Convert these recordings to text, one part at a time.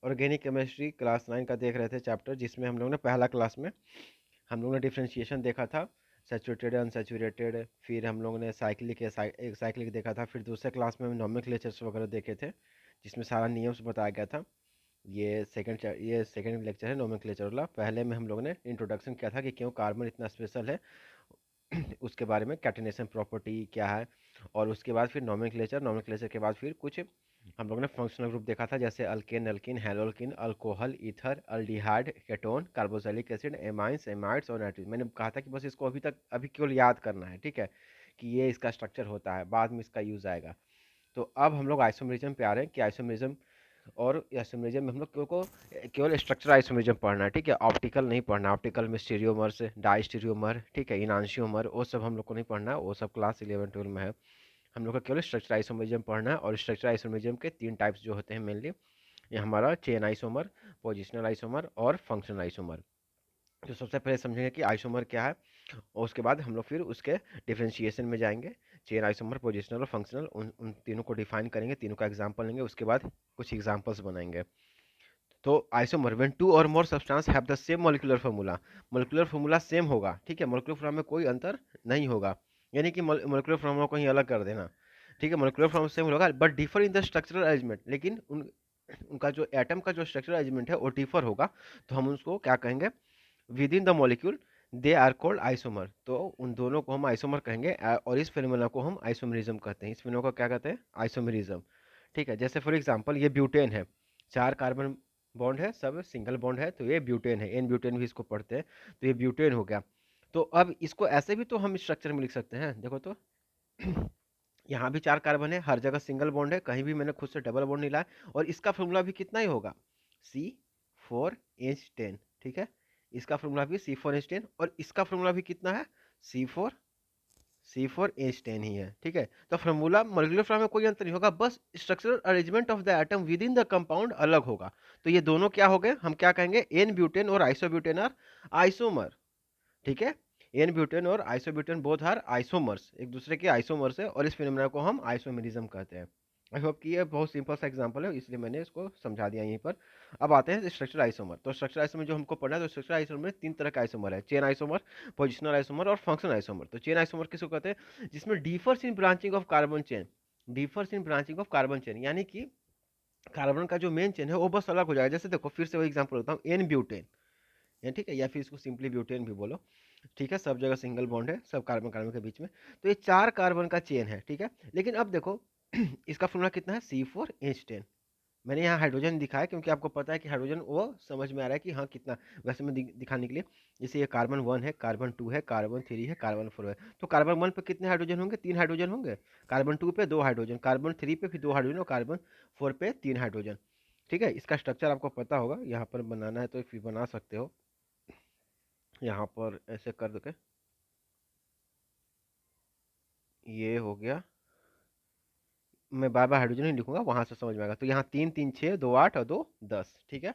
Organic chemistry class 9 का देख रहे थे चैप्टर, जिसमें हम लोग ने पहला क्लास में हम लोग ने डिफरेंशिएशन देखा था, सैचुरेटेड अनसैचुरेटेड, फिर हम लोग ने साइक्लिक एक साइक्लिक देखा था, फिर दूसरे क्लास में नोमेनक्लेचर्स वगैरह देखे थे जिसमें सारा नियम्स बताया गया था। ये सेकंड लेक्चर है नोमेनक्लेचर वाला। पहले में हम लोग ने इंट्रोडक्शन किया था कि क्यों कार्बन इतना स्पेशल है, उसके बारे में कैटेनेशन प्रॉपर्टी क्या है, और उसके बाद फिर नोमेनक्लेचर के बाद फिर कुछ हम लोग ने फंक्शनल ग्रुप देखा था, जैसे alkane, alkene, haloalkane, alcohol, ether, aldehyde, ketone, carboxylic acid, amines, amides और नाइट्रोजन। मैंने कहा था कि बस इसको अभी केवल याद करना है, ठीक है, कि ये इसका स्ट्रक्चर होता है, बाद में इसका यूज आएगा। तो अब हम लोग आइसोमेरिज्म पे आ रहे हैं कि आइसोमेरिज्म और आइसोमेरिज्म में हम लोग को केवल स्ट्रक्चर आइसोमेरिज्म पढ़ना है, ठीक है, ऑप्टिकल नहीं पढ़ना। ऑप्टिकल में स्टीरियोमर्स, डाइस्टीरियोमर, ठीक है, इनांशियोमर, वो सब हम लोग को नहीं पढ़ना है, वो सब क्लास 11-12 में है। हम लोग को केवल स्ट्रक्चर आइसोमेरिज्म पढ़ना है, और स्ट्रक्चर आइसोमेरिज्म के 3 टाइप्स जो होते हैं मेनली, ये हमारा चेन आइसोमर, पोजिशनल आइसोमर और फंक्शनल आइसोमर। तो सबसे पहले समझेंगे कि आइसोमर क्या है, और उसके बाद हम लोग फिर उसके डिफरेंशिएशन में जाएंगे। चेन आइसोमर, पोजिशनल और फंक्शनल, उन तीनों को डिफाइन करेंगे, तीनों का एग्जांपल लेंगे, उसके बाद कुछ एग्जांपल्स बनाएंगे। तो आइसोमर व्हेन टू और more substance have the same molecular formula, molecular formula same होगा, ठीक है, मॉलिक्यूलर फार्मूला में कोई अंतर नहीं होगा, यानी कि मॉलिक्यूलर फार्मूला को ही अलग कर देना, ठीक है, मॉलिक्यूलर फार्मूला सेम होगा but differ in the structural arrangement, लेकिन उनका जो एटम का जो स्ट्रक्चरल अरेंजमेंट है वो डिफर होगा। तो हम उसको क्या कहेंगे, within the molecule they are called isomer. तो उन दोनों को हम आइसोमर कहेंगे, और इस फिनोमेना को हम आइसोमेरिज्म कहते हैं। इस फिनोमेना को क्या कहते हैं, आइसोमेरिज्म, ठीक है। जैसे फॉर एग्जांपल ये ब्यूटेन है, 4 कार्बन बॉन्ड है, सब सिंगल बॉन्ड है, तो ये ब्यूटेन है, एन ब्यूटेन भी इसको पढ़ते हैं, तो ये ब्यूटेन हो गया। तो अब इसको ऐसे भी तो हम स्ट्रक्चर में लिख सकते हैं, देखो तो यहाँ भी 4 कार्बन है, हर जगह सिंगल बॉन्ड है, कहीं भी मैंने खुद से डबल बॉन्ड नहीं लाया, और इसका फॉर्मूला भी कितना ही होगा, C4H10, ठीक है, इसका फॉर्मूला भी C4H10, और इसका फॉर्मूला भी कितना है, C4H10 ही है, ठीक है। तो फार्मूला मॉलिक्यूलर फॉर्म में कोई अंतर नहीं होगा, बस structural arrangement of the atom with in the compound अलग होगा। तो ये दोनों क्या हो गए, हम क्या कहेंगे, एन ब्यूटेन और आइसोब्यूटेन आर आइसोमर, ठीक है। एन ब्यूटेन और आइसोब्यूटेन बोथ आर आइसोमर्स, एक दूसरे के आइसोमर्स है, और इस फिनोमेना को हम आइसोमेरिज्म कहते हैं। आई होप कि ये बहुत सिंपल सा एग्जांपल है, इसलिए मैंने इसको समझा दिया यहीं पर। अब आते हैं स्ट्रक्चर आइसोमर। तो स्ट्रक्चर आइसोमर जो हमको पढ़ना है, तो स्ट्रक्चर आइसोमर में 3 तरह का आइसोमर है, चेन आइसोमर, पोजिशनल आइसोमर और फंक्शनल आइसोमर। तो चेन आइसोमर किसको कहते हैं, जिसमें differs in branching of carbon chain, differs in branching of carbon chain, यानी कि कार्बन का जो मेन चेन है वो बस अलग हो जाएगा। जैसे देखो फिर से वही एग्जांपल होता हूँ, एन ब्यूटेन, ठीक है, या फिर इसको सिंपली ब्यूटेन भी बोलो, ठीक है, सब जगह सिंगल बॉन्ड है, सब कार्बन कार्बन के बीच में। तो ये 4 कार्बन का चेन है, ठीक है। लेकिन अब देखो इसका फॉर्मूला कितना है, C4H10। मैंने यहाँ हाइड्रोजन दिखाया क्योंकि आपको पता है कि हाइड्रोजन वो समझ में आ रहा है कि हाँ कितना, वैसे में दिखाने के लिए। जैसे ये कार्बन 1 है, कार्बन 2 है, कार्बन 3 है, कार्बन 4 है, तो कार्बन 1 पे कितने हाइड्रोजन होंगे, 3 हाइड्रोजन होंगे, कार्बन 2 पे 2 हाइड्रोजन, कार्बन 3 पे भी 2 हाइड्रोजन, और कार्बन 4 पे 3 हाइड्रोजन, ठीक है। इसका स्ट्रक्चर आपको पता होगा, यहाँ पर बनाना है तो फिर बना सकते हो, यहाँ पर ऐसे कर दो, ये हो गया, मैं बार बार हाइड्रोजन ही लिखूंगा, वहां से समझ में आएगा। तो यहाँ 3 3 6 2 8 और 2 10, ठीक है।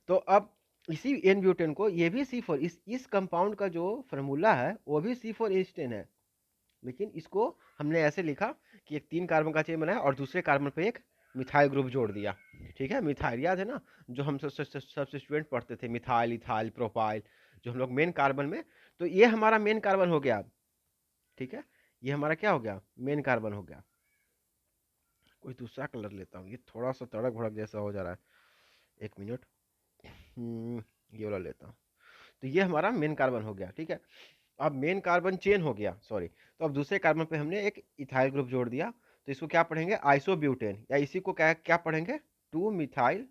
तो अब इसी एन ब्यूटेन को, ये भी C4, इस कंपाउंड का जो फार्मूला है वो भी C4H10 है, लेकिन इसको हमने ऐसे लिखा कि एक 3 कार्बन का चेन बनाया और दूसरे कार्बन पे एक मिथाइल ग्रुप जोड़ दिया, ठीक है। मिथाइल याद है ना, जो हम सब्स्टिट्यूएंट पढ़ते थे, मिथाइल, इथाइल, प्रोपाइल, जो हम लोग मेन कार्बन में। तो ये हमारा मेन कार्बन हो गया, ठीक है, ये हमारा क्या हो गया, मेन कार्बन हो गया। कोई दूसरा कलर लेता हूँ, ये थोड़ा सा तड़क भड़क जैसा हो जा रहा है, एक मिनट। ये वाला लेता हूँ। तो ये हमारा मेन कार्बन हो गया, ठीक है। अब मेन कार्बन चेन हो गया, सॉरी। तो अब दूसरे कार्बन पे हमने एक इथाइल ग्रुप जोड़ दिया, तो इसको क्या पढ़ेंगे, आइसोब्यूटेन, या इसी को क्या क्या पढ़ेंगे, two methyl,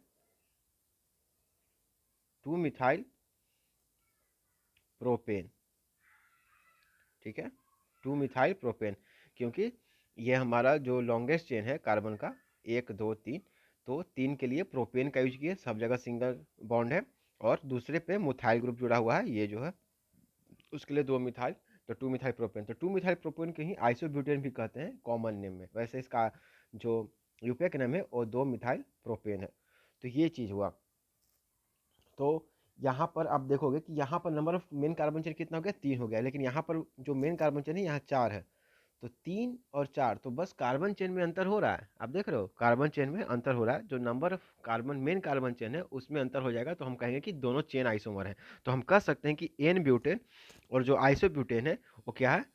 two methyl propane, ठीक है, टू मिथाइल प्रोपेन। क्योंकि ये हमारा जो लॉन्गेस्ट चेन है कार्बन का, 1 2 3, तो 3 के लिए प्रोपेन का यूज किया, सब जगह सिंगल बॉन्ड है, और दूसरे पे मिथाइल ग्रुप जुड़ा हुआ है, ये जो है उसके लिए 2 मिथाइल, तो 2 मिथाइल प्रोपेन। तो 2 मिथाइल प्रोपेन के ही आइसोब्यूटेन भी कहते हैं कॉमन नेम में, वैसे इसका जो यूपीए का नाम है वो 2 मिथाइल प्रोपेन है। तो ये चीज़ हुआ। तो यहाँ पर आप देखोगे कि यहाँ पर number of main carbon chain कितना हो गया, 3 हो गया, लेकिन यहाँ पर जो मेन कार्बन चेन है यहाँ 4 है। तो 3 और 4 तो बस कार्बन चेन में अंतर हो रहा है, आप देख रहे हो कार्बन चेन में अंतर हो रहा है, जो number of carbon main carbon chain है उसमें अंतर हो जाएगा, तो हम कहेंगे कि दोनों चेन आइसोमर है। तो हम कह सकते हैं कि एन ब्यूटेन और जो आइसोब्यूटेन है वो क्या है,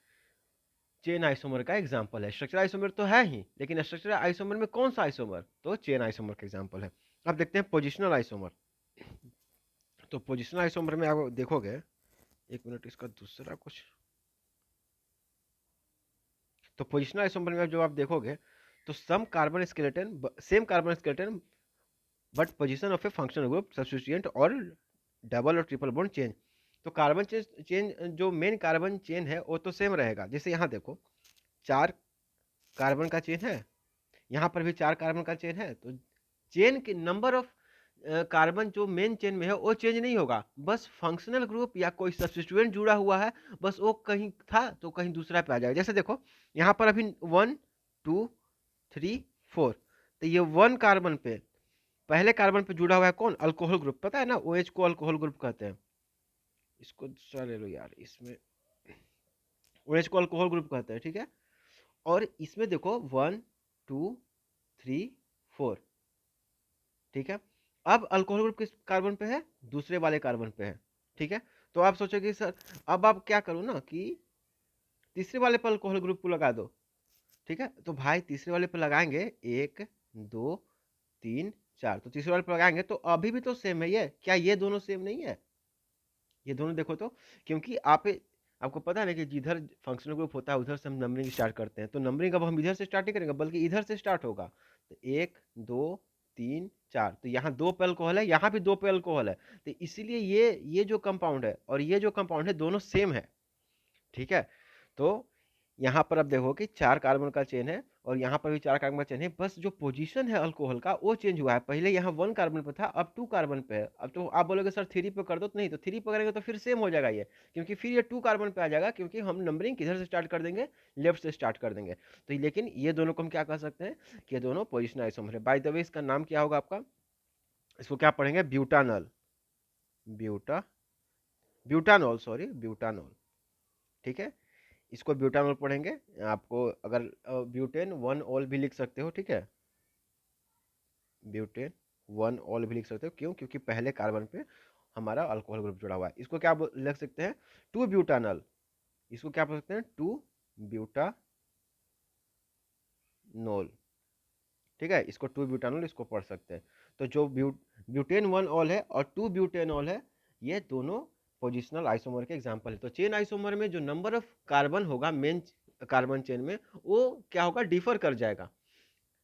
चेन आइसोमर का एग्जाम्पल है। स्ट्रक्चर आइसोमर तो है ही, लेकिन स्ट्रक्चर आइसोमर में कौन सा आइसोमर, तो चेन आइसोमर का एग्जाम्पल है। अब देखते हैं पोजिशनल आइसोमर। तो पोजिशनल आइसोमर में आप देखोगे, एक मिनट इसका दूसरा कुछ, तो पोजिशनल आइसोमर में जो आप देखोगे तो some carbon skeleton same carbon skeleton but position of a functional group substituent और डबल और ट्रिपल बॉन्ड चेंज। तो कार्बन चेंज जो मेन कार्बन चेन है वो तो सेम रहेगा, जैसे यहाँ देखो 4 कार्बन का चेन है, यहाँ पर भी 4 कार्बन का चेन है, तो चेन के नंबर ऑफ कार्बन जो मेन चेन में है वो चेंज नहीं होगा, बस फंक्शनल ग्रुप या कोई सब्स्टिट्यूएंट जुड़ा हुआ है, बस वो कहीं था तो कहीं दूसरा पे आ जाएगा। जैसे देखो यहाँ पर अभी 1 2 3 4, तो ये 1 कार्बन पे पहले कार्बन पे जुड़ा हुआ है कौन, अल्कोहल ग्रुप, पता है ना, OH को अल्कोहल ग्रुप कहते हैं। इसको दूसरा ले लो यार, इसमें OH को अल्कोहल ग्रुप कहते हैं, ठीक है। और इसमें देखो 1 2 3 4, ठीक है। अब अल्कोहल ग्रुप किस कार्बन पे है, दूसरे वाले कार्बन पे है, ठीक है। तो आप सोचोगे सर अब आप क्या करो ना कि तीसरे वाले पर अल्कोहल ग्रुप को लगा दो, ठीक है। तो भाई तीसरे वाले पर लगाएंगे 1 2 3 4, तो तीसरे वाले पर लगाएंगे तो अभी भी तो सेम है, ये क्या ये दोनों सेम नहीं है, ये दोनों देखो तो, क्योंकि आपको पता है ना कि जिधर फंक्शनल ग्रुप होता है उधर से हम नंबरिंग स्टार्ट करते हैं, तो नंबरिंग अब हम इधर से स्टार्ट नहीं करेंगे बल्कि इधर से स्टार्ट होगा। तो 1 2 3 4, तो यहाँ 2 पे अल्कोहल है, यहाँ भी 2 पे अल्कोहल है, तो इसीलिए ये जो कंपाउंड है और ये जो कंपाउंड है दोनों सेम है, ठीक है। तो यहाँ पर अब देखो कि 4 कार्बन का चेन है और यहाँ पर भी 4 कार्बन का चेन है, बस जो पोजीशन है अल्कोहल का वो चेंज हुआ है, पहले यहाँ 1 कार्बन पे था अब 2 कार्बन पे है। अब तो आप बोलोगे सर 3 पे कर दो, तो नहीं, तो 3 पे करेंगे तो फिर सेम हो जाएगा ये, क्योंकि फिर ये 2 कार्बन पे आ जाएगा, क्योंकि हम नंबरिंग किधर से स्टार्ट कर देंगे, लेफ्ट से स्टार्ट कर देंगे। तो लेकिन ये दोनों को हम क्या कह सकते हैं कि ये दोनों पोजिशन आइसोमर है। बाय द वे इसका नाम क्या होगा आपका, इसको क्या पढ़ेंगे, butanal, buta butanol, sorry butanol, ठीक है। इसको ब्यूटानॉल पढ़ेंगे। आपको अगर ब्यूटेन 1 ऑल भी लिख सकते हो, ठीक है, ब्यूटेन 1 ऑल भी लिख सकते हो, क्यों, क्योंकि पहले कार्बन पे हमारा अल्कोहल ग्रुप जुड़ा हुआ है। इसको क्या लिख सकते हैं, 2 ब्यूटानल, इसको क्या पढ़ सकते हैं, 2 ब्यूटानोल, ठीक है, इसको 2 ब्यूटानोल इसको पढ़ सकते हैं। तो जो ब्यूटेन 1 ऑल है और 2 ब्यूटेनॉल है, ये दोनों पोजिशनल आइसोमर के एग्जाम्पल है। तो चेन आइसोमर में जो नंबर ऑफ कार्बन होगा मेन कार्बन चेन में वो क्या होगा, डिफर कर जाएगा,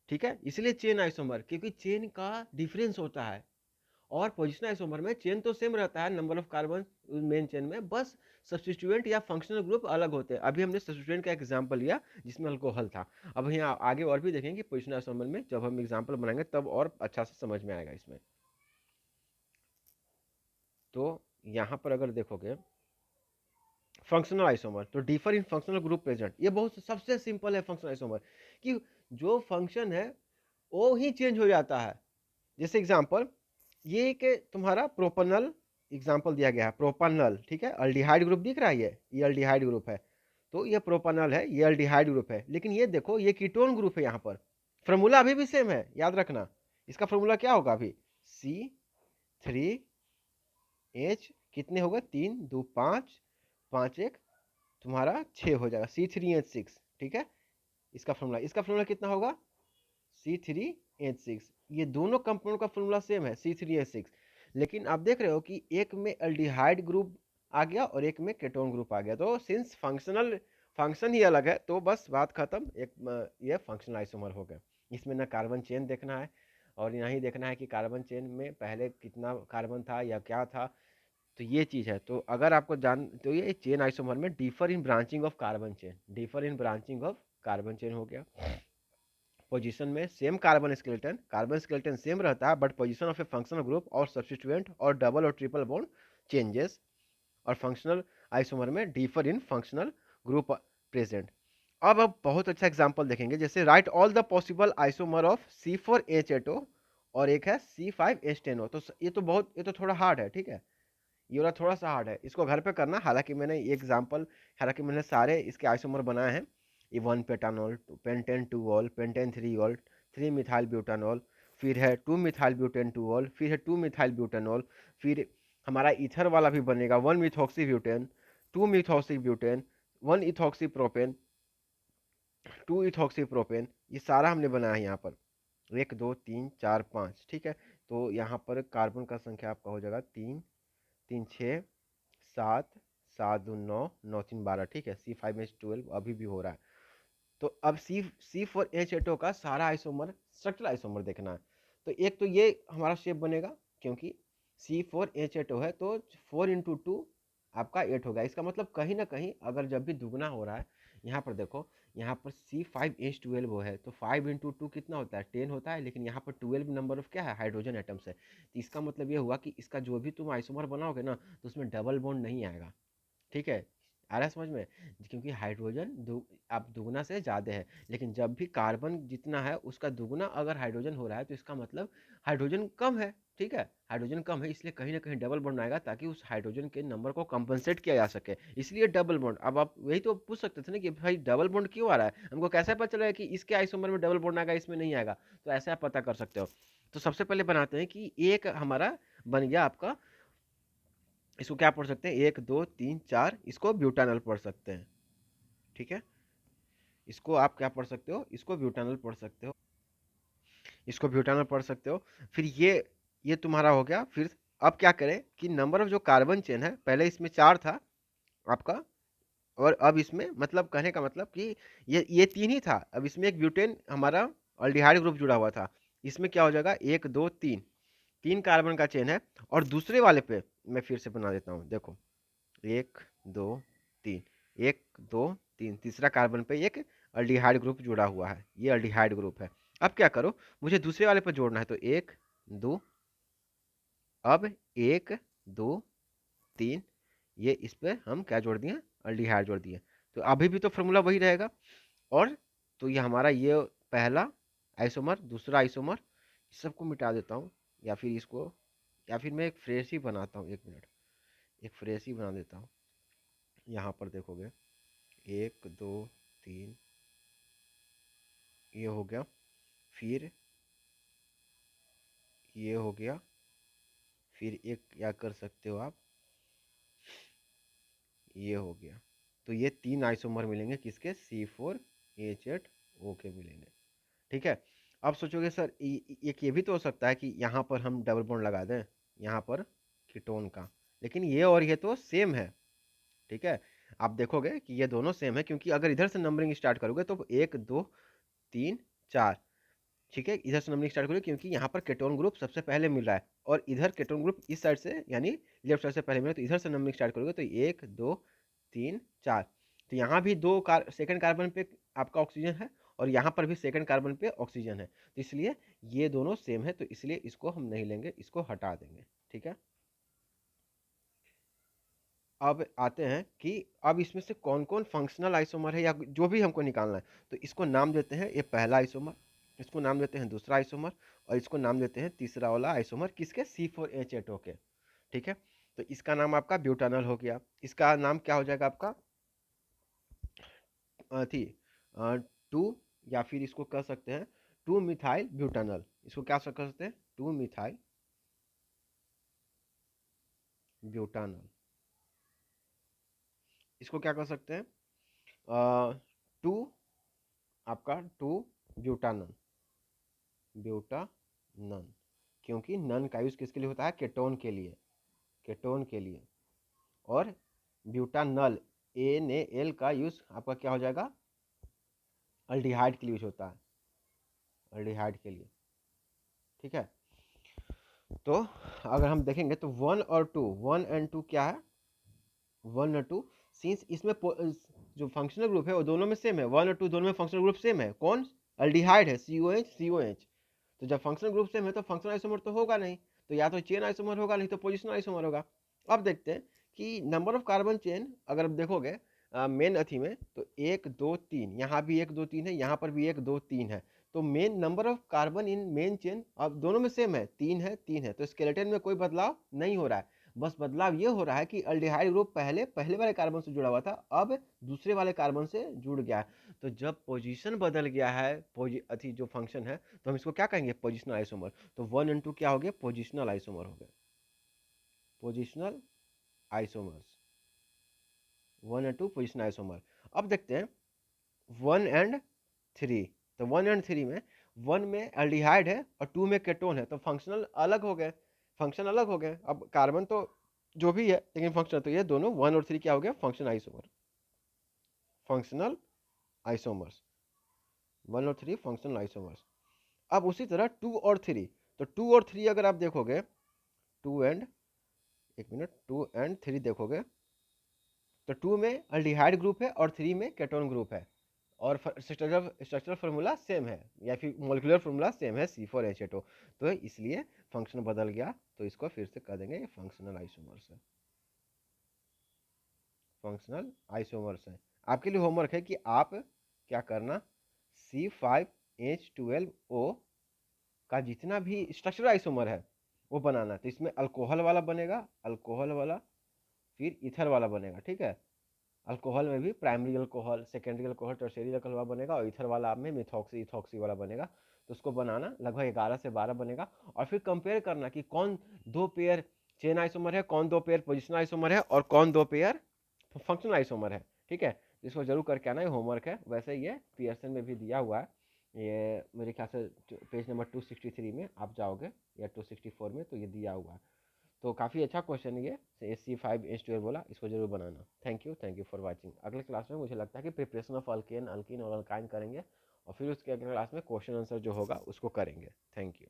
ठीक है। इसलिए चेन आइसोमर, क्योंकि चेन का डिफरेंस होता है, और पोजिशनल आइसोमर में चेन तो सेम रहता है, number of carbon main chain में, बस सब्स्टिट्यूएंट या फंक्शनल ग्रुप अलग होते हैं। अभी हमने सब्स्टिट्यूएंट का एग्जांपल लिया जिसमें अल्कोहल था, अब यहाँ आगे और भी देखेंगे पोजिशनल आइसोमर में, जब हम एग्जांपल बनाएंगे तब और अच्छा से समझ में आएगा इसमें। तो यहाँ पर अगर देखोगे फंक्शनल आइसोमर, तो differ in functional group present, ये बहुत सबसे सिंपल है फंक्शनल आइसोमर, कि जो फंक्शन है वो ही चेंज हो जाता है। जैसे एग्जांपल, ये एक तुम्हारा प्रोपनल एग्जांपल दिया गया है, प्रोपनल, ठीक है, अल्डिहाइड ग्रुप दिख रहा है, ये अल्डिहाइड ग्रुप है, तो ये प्रोपनल है, ये अल्डिहाइड ग्रुप है, लेकिन ये देखो ये कीटोन ग्रुप है। यहाँ पर फॉर्मूला अभी भी सेम है, याद रखना, इसका फॉर्मूला क्या होगा अभी, C3H, कितने होगा, 3 2 5 5 1 तुम्हारा 6 हो जाएगा, C3H6, ठीक है। इसका फॉर्मूला कितना होगा, C3H6, ये दोनों कंपाउंड का फॉर्मूला सेम है, C3H6, लेकिन आप देख रहे हो कि एक में एल्डिहाइड ग्रुप आ गया और एक में केटोन ग्रुप आ गया, तो सिंस फंक्शन ही अलग है तो बस बात खत्म, ये फंक्शनल आइसोमर हो गया। इसमें ना कार्बन चेन देखना है और ना ही देखना है कि कार्बन चेन में पहले कितना कार्बन था या क्या था, तो ये चीज़ है। तो अगर आपको तो ये चेन आइसोमर में differ in branching of carbon chain, differ in branching of carbon chain हो गया। पोजीशन में सेम कार्बन स्केलेटन सेम रहता है, but position of a functional group और सब्स्टिट्यूएंट और डबल और ट्रिपल बॉन्ड चेंजेस। और फंक्शनल आइसोमर में differ in functional group present. अब बहुत अच्छा एग्जांपल देखेंगे, जैसे right all the possible isomer of C4H8O और एक है C5H10O। तो ये तो थोड़ा हार्ड है, ठीक है, ये वाला थोड़ा सा हार्ड है, इसको घर पे करना। हालांकि मैंने सारे इसके आइसोमर बनाए हैं, ये 1 pentanol, pentan 2 ol, pentan 3 ol, 3 methyl butanol, फिर है 2 मिथाइल ब्यूटेन 2 ऑल, फिर है 2 मिथाइल ब्यूटानॉल, फिर हमारा ईथर वाला भी बनेगा 1 methoxy butane, 2 methoxy butane, 1 ethoxy propane, 2 ethoxy propane. ये सारा हमने बनाया है यहाँ पर, 1 2 3 4 5, ठीक है। तो यहाँ पर कार्बन का संख्या आपका हो जाएगा 3 3 6 7 7 2 9 9 3 12, ठीक है। C5H12 अभी भी हो रहा है। तो अब C4H8O का सारा आइसोमर, स्ट्रक्चरल आइसोमर देखना है। तो एक तो ये हमारा शेप बनेगा, क्योंकि C4H8O है तो 4 इंटू 2 आपका 8 होगा। इसका मतलब कहीं ना कहीं अगर जब भी दुगना हो रहा है, यहाँ पर देखो, यहाँ पर C5H12 है तो 5 इंटू 2 कितना होता है, 10 होता है, लेकिन यहाँ पर 12 नंबर ऑफ क्या है, हाइड्रोजन एटम्स है। तो इसका मतलब ये हुआ कि इसका जो भी तुम आइसोमर बनाओगे ना, तो उसमें डबल बॉन्ड नहीं आएगा, ठीक है। आ रहा है समझ में? क्योंकि हाइड्रोजन आप दुगना से ज़्यादा है, लेकिन जब भी कार्बन जितना है उसका दुगना अगर हाइड्रोजन हो रहा है तो इसका मतलब हाइड्रोजन कम है, ठीक है। हाइड्रोजन कम है, इसलिए कहीं ना कहीं डबल बॉन्ड आएगा, ताकि उस हाइड्रोजन के नंबर को कंपनसेट किया जा सके, इसलिए डबल बॉन्ड। अब आप वही तो पूछ सकते थे ना कि भाई डबल बॉन्ड क्यों आ रहा है, हमको कैसे पता चलेगा कि इसके आइसोमर में डबल बॉन्ड आएगा, इसमें नहीं आएगा। तो ऐसे आप पता कर सकते हो। तो सबसे पहले बनाते हैं कि एक हमारा बन गया आपका, इसको क्या पढ़ सकते हैं, 1 2 3 4, इसको ब्यूटानल पढ़ सकते हैं, ठीक है। इसको आप क्या पढ़ सकते हो, इसको ब्यूटानल पढ़ सकते हो, इसको ब्यूटानल पढ़ सकते हो। फिर ये तुम्हारा हो गया। फिर अब क्या करें कि नंबर ऑफ जो कार्बन चेन है, पहले इसमें 4 था आपका, और अब इसमें, मतलब कहने का मतलब कि ये 3 ही था, अब इसमें एक ब्यूटेन हमारा अल्डिहाइड ग्रुप जुड़ा हुआ था। इसमें क्या हो जाएगा, 1 2 3, 3 कार्बन का चेन है। और दूसरे वाले पे मैं फिर से बना देता हूँ, देखो, 1 2 3, 1 2 3, तीसरा कार्बन पे एक अल्डिहाइड ग्रुप जुड़ा हुआ है, ये अल्डिहाइड ग्रुप है। अब क्या करो, मुझे दूसरे वाले पे जोड़ना है, तो 1 2, अब 1 2 3, ये इस पे हम क्या जोड़ दिए, अल्डिहाइड जोड़ दिए। तो अभी भी तो फॉर्मूला वही रहेगा। और तो ये हमारा ये पहला आइसोमर, दूसरा आइसोमर, इस सबको मिटा देता हूँ, या फिर इसको, या फिर मैं एक फ्रेश ही बनाता हूँ, 1 मिनट, एक फ्रेश ही बना देता हूँ। यहाँ पर देखोगे, 1 2 3, ये हो गया। फिर ये हो गया। फिर एक क्या कर सकते हो आप, ये हो गया। तो ये 3 आइसोमर मिलेंगे किसके, C4H8O के मिलेंगे, ठीक है। अब सोचोगे सर एक ये भी तो हो सकता है कि यहाँ पर हम डबल बॉन्ड लगा दें, यहाँ पर कीटोन का, लेकिन ये और ये तो सेम है, ठीक है। आप देखोगे कि ये दोनों सेम है, क्योंकि अगर इधर से नंबरिंग स्टार्ट करोगे तो 1 2 3 4, ठीक है, इधर से नंबरिंग स्टार्ट करोगे, क्योंकि यहाँ पर केटोन ग्रुप सबसे पहले मिल रहा है, और इधर केटोन ग्रुप इस साइड से, यानी लेफ्ट साइड से पहले मिला, तो इधर से नंबरिंग स्टार्ट करोगे तो 1 2 3 4। तो यहाँ भी सेकंड कार्बन पे आपका ऑक्सीजन है, और यहाँ पर भी सेकंड कार्बन पे ऑक्सीजन है, तो इसलिए ये दोनों सेम है, तो इसलिए इसको हम नहीं लेंगे, इसको हटा देंगे, ठीक है। अब आते हैं कि अब इसमें से कौन कौन फंक्शनल आइसोमर है, या जो भी हमको निकालना है, तो इसको नाम देते हैं, ये पहला आइसोमर, इसको नाम देते हैं दूसरा आइसोमर, और इसको नाम देते हैं तीसरा वाला आइसोमर, किसके, C4H8O के, ठीक है। तो इसका नाम आपका ब्यूटानल हो गया। इसका नाम क्या हो जाएगा आपका, थी 2, या फिर इसको कह सकते हैं 2 मिथाइल ब्यूटानल, इसको क्या कह सकते हैं, 2 मिथाइल ब्यूटानल, इसको क्या कह सकते हैं, 2, आपका 2 ब्यूटानल, ब्यूटानन, क्योंकि नन का यूज किसके लिए होता है, केटोन के लिए, केटोन के लिए। और ब्यूटानल, NaL का यूज आपका क्या हो जाएगा, अल्डिहाइड के लिए यूज होता है, अल्डिहाइड के लिए, ठीक है। तो अगर हम देखेंगे तो 1 और 2, 1 एंड 2 क्या है, 1 और 2, सिंस इसमें जो फंक्शनल ग्रुप है वो दोनों में सेम है, 1 और 2 दोनों में फंक्शनल ग्रुप सेम है, कौन, अल्डिहाइड है, COH COH। तो जब फंक्शनल ग्रुप सेम है तो फंक्शनल आइसोमर तो होगा नहीं, तो या तो चेन आइसोमर होगा, नहीं तो पोजिशनल आइसोमर होगा। अब देखते हैं कि नंबर ऑफ कार्बन चेन, अगर आप देखोगे मेन अथी में, तो 1 2 3, यहाँ भी 1 2 3 है, यहाँ पर भी 1 2 3 है। तो main number of carbon in main chain अब दोनों में सेम है, 3 है 3 है, तो स्केलेटन में कोई बदलाव नहीं हो रहा है। बस बदलाव ये हो रहा है कि अल्डिहाइड ग्रुप पहले पहले वाले कार्बन से जुड़ा हुआ था, अब दूसरे वाले कार्बन से जुड़ गया है। तो जब पोजीशन बदल गया है, अथी जो फंक्शन है, तो हम इसको क्या कहेंगे, पोजिशनल आइसोमर। तो 1 और 2 क्या हो गया, पोजिशनल आइसोमर हो गए, पोजिशनल आइसोमर्स। 1 और 2 पोजिशनल आइसोमर। अब देखते हैं 1 और 3। तो 1 और 3 में, 1 में एल्डिहाइड है और 2 में केटोन है, तो फंक्शनल अलग हो गए, फंक्शन अलग हो गए। अब कार्बन तो जो भी है, लेकिन फंक्शनल तो ये दोनों 1 और 3 क्या हो गया, फंक्शनल आइसोमर, फंक्शनल आइसोमर्स। 1 और 3 फंक्शनल आइसोमर्स। अब उसी तरह 2 और 3, तो 2 और 3 अगर आप देखोगे, 2 एंड 3 देखोगे, तो 2 में अल्डिहाइड ग्रुप है और 3 में केटोन ग्रुप है, और स्ट्रक्चरल फार्मूला सेम है, या फिर मोलिकुलर फार्मूला सेम है, C4H8O। तो इसलिए फंक्शन बदल गया, तो इसको फिर से कह देंगे फंक्शनल आइसोमर्स है, फंक्शनल आइसोमर्स है। आपके लिए होमवर्क है कि आप क्या करना, C5H12O का जितना भी स्ट्रक्चरल आइसोमर है वो बनाना। तो इसमें अल्कोहल वाला बनेगा, अल्कोहल वाला, फिर ईथर वाला बनेगा, ठीक है। अल्कोहल में भी primary alcohol, secondary alcohol, tertiary alcohol बनेगा, और ईथर वाला में मिथॉक्सी इथॉक्सी वाला बनेगा। तो उसको बनाना लगभग 11 से 12 बनेगा, और फिर कंपेयर करना कि कौन 2 पेयर चेन आइसोमर है, कौन 2 पेयर पोजिशनल आइसोमर है, और कौन 2 पेयर फंक्शनल आइसोमर है, ठीक है। इसको जरूर करके आना, ये होमवर्क है। वैसे ये पियर्सन में भी दिया हुआ है, ये मेरे ख्याल से पेज नंबर 263 में आप जाओगे, या 264 में, तो ये दिया हुआ है। तो काफ़ी अच्छा क्वेश्चन है ये, C5H12 बोला, इसको जरूर बनाना। Thank you for watching. अगले क्लास में मुझे लगता है कि प्रिपरेशन ऑफ अल्केन, अल्कीन और अल्काइन करेंगे, और फिर उसके अगले क्लास में क्वेश्चन आंसर जो होगा उसको करेंगे। Thank you.